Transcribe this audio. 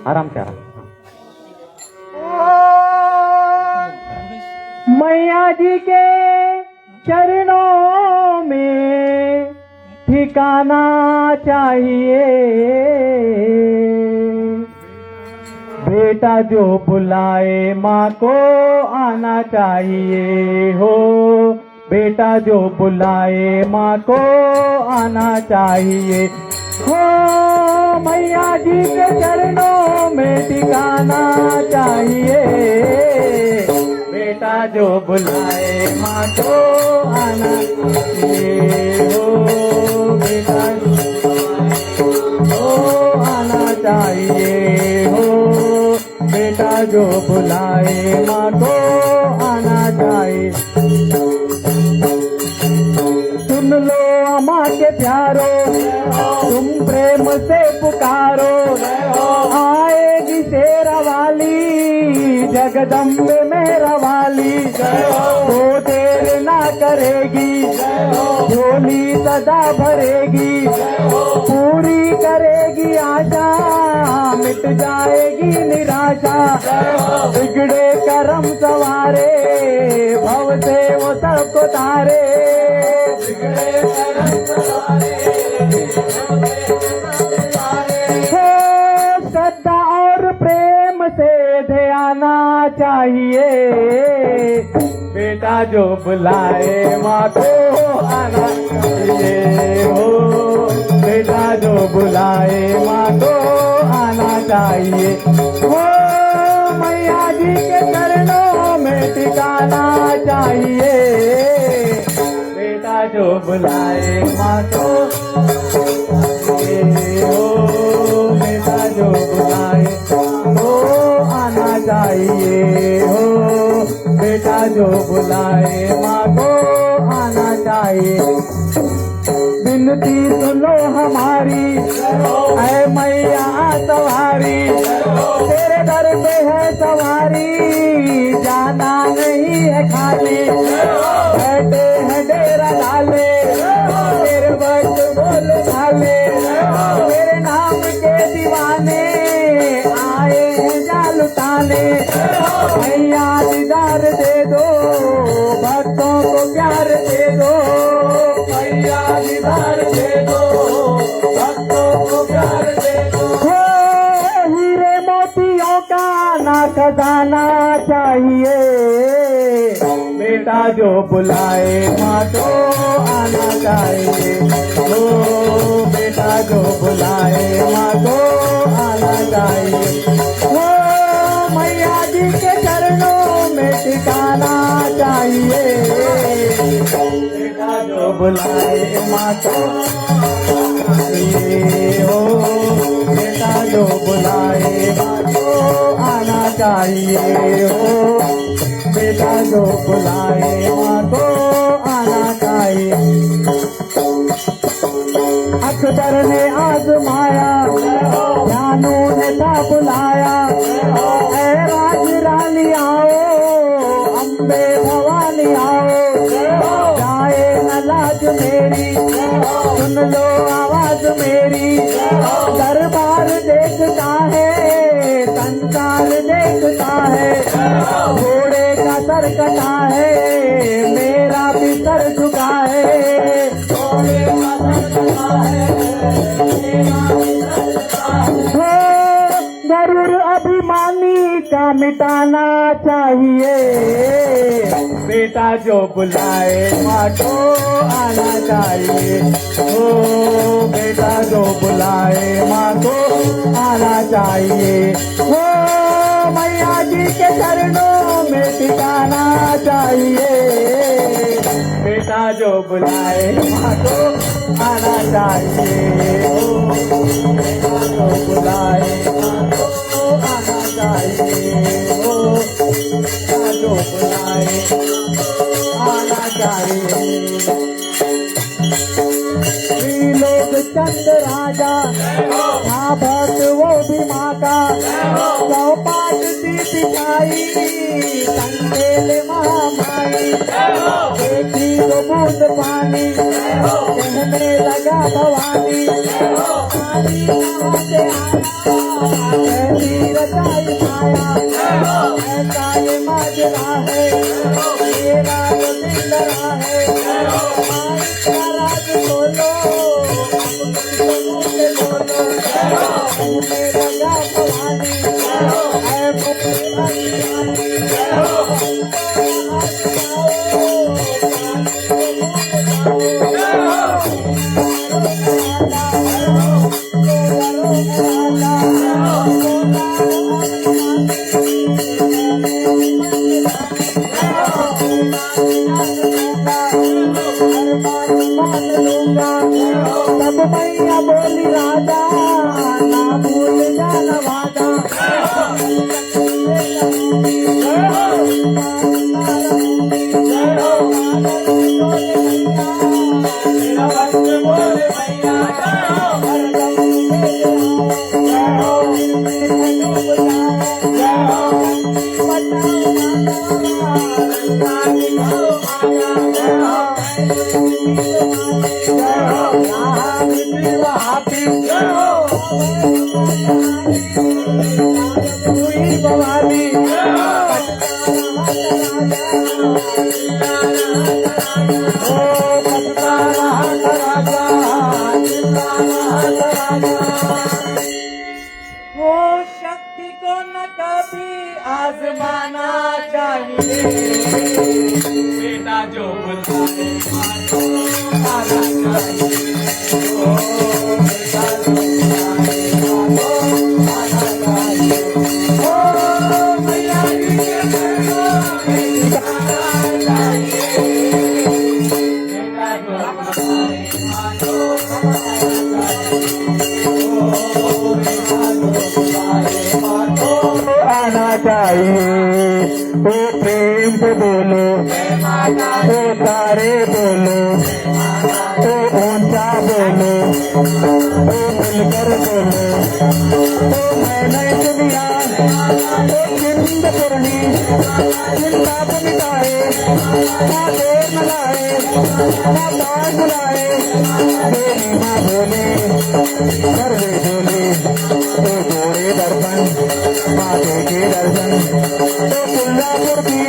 आराम से आराम। मैया जी के चरणों में ठिकाना चाहिए, बेटा जो बुलाए माँ को आना चाहिए हो, बेटा जो बुलाए माँ को आना चाहिए हो। मैया जी के चरणों में ठिकाना चाहिए, बेटा जो बुलाए माँ को आना चाहिए हो, बेटा जो आना चाहिए हो, बेटा जो बुलाए माँ को आना चाहिए। सुन लो माँ के प्यारो, तुम प्रेम से पुकारो, आएगी शेरा वाली जगदम्बे मेरा वाली, तो देर ना करेगी, झोली सदा भरेगी, पूरी करेगी आशा, मिट जाएगी निराशा, बिगड़े करम सवारे, भव से वो सबको तारे, बिगड़े करम सवारे, श्रद्धा और प्रेम से ध्याना चाहिए, बेटा जो बुलाए माँ को आना चाहिए हो, बेटा जो बुलाए माँ को आना चाहिए हो। मैया जी के चरणों में ठिकाना चाहिए, बेटा जो बुलाए माँ को हो, बेटा जो बुलाए तो आना चाहिए हो, बेटा जो बुलाए माँ को आना चाहिए। विनती सुनो हमारी, ऐ मैया सवारी, तेरे दर पे है सवारी, जाना नहीं है खाली, बैठे हैं डेरा डाले, तेरे बच बोल डाले, तेरे नाम के दीवाने आए हैं जाल उठाने, मैया दीदार दे दो, भक्तों को प्यार दे दो, मैया दीदार दे दो, भक्तों को प्यार दे दो। हीरे मोतियों का ना खजाना चाहिए, बेटा जो बुलाए माँ को आना चाहिए हो, बेटा जो बुलाए माँ को आना चाहिए हो। मैया जी के चरणों में ठिकाना चाहिए, बेटा जो बुलाए माँ को चाहिए हो, बेटा जो बुलाए माँ को आना चाहिए हो, बेटा जो बुलाए माँ को आना चाहिए। अकबर ने आजमाया, जानू ने था बुलाया, ऐ राज रानी आओ, अम्बे भवानी आओ, जाए न लाज मेरी, सुन लो आवाज मेरी, दरबार देखता है, संसार देखता है, घोड़े का सर कटा है, मेरा भी सर झुका है, घोड़े का सर कटा है, मेरा भी सर झुका है। जरूर अभिमानी का मिटाना चाहिए, बेटा जो बुलाए माँ को आना चाहिए हो, बेटा जो बुलाए माँ को आना चाहिए हो। मैया जी के चरणों में ठिकाना चाहिए, बेटा जो बुलाए माँ को आना चाहिए हो, बेटा जो बुलाए माँ को आना चाहिए हो, बेटा जो बुलाए आना चाहिए। लोग चंद राजा था भक्त वो भी माँ का, चौपाट सी पिछाई संदेल महामाई, देखी तो बूंद पानी कहने कहने लगा भवानी आदि कहाँ से आया कैसी रचाई माया ऐसा ये माजरा है मेरा जो दिल रहा है मालिक का राज खोलो अब तुम मुझसे बोलो कहने लगा भवानी ऐ तब मैया बोली राजा ना भूल जाना वादा वो शक्ति को न कभी आजमाना चाहिए बेटा जो बुलाए मानो आना चाहिए ओ बेटा जो बुलाए मानो आना चाहिए ओ मैया जी के घरों में जाना चाहिए बेटा जो बुलाए मानो आना आना चाहिए ओ प्रेम से बोलो ओ तारे बोलो ओ ऊंचा बोलो ओ मिलकर बोलो ओ मैंने दुनिया ओ चिंत करनी चिंता को मिटाए ना देर न लाए ना बाढ़ बुलाए मेरी माँ बोले सर्वे बोले तो जोड़े दर्पण माते के दर्शन तो कुल्लापुर की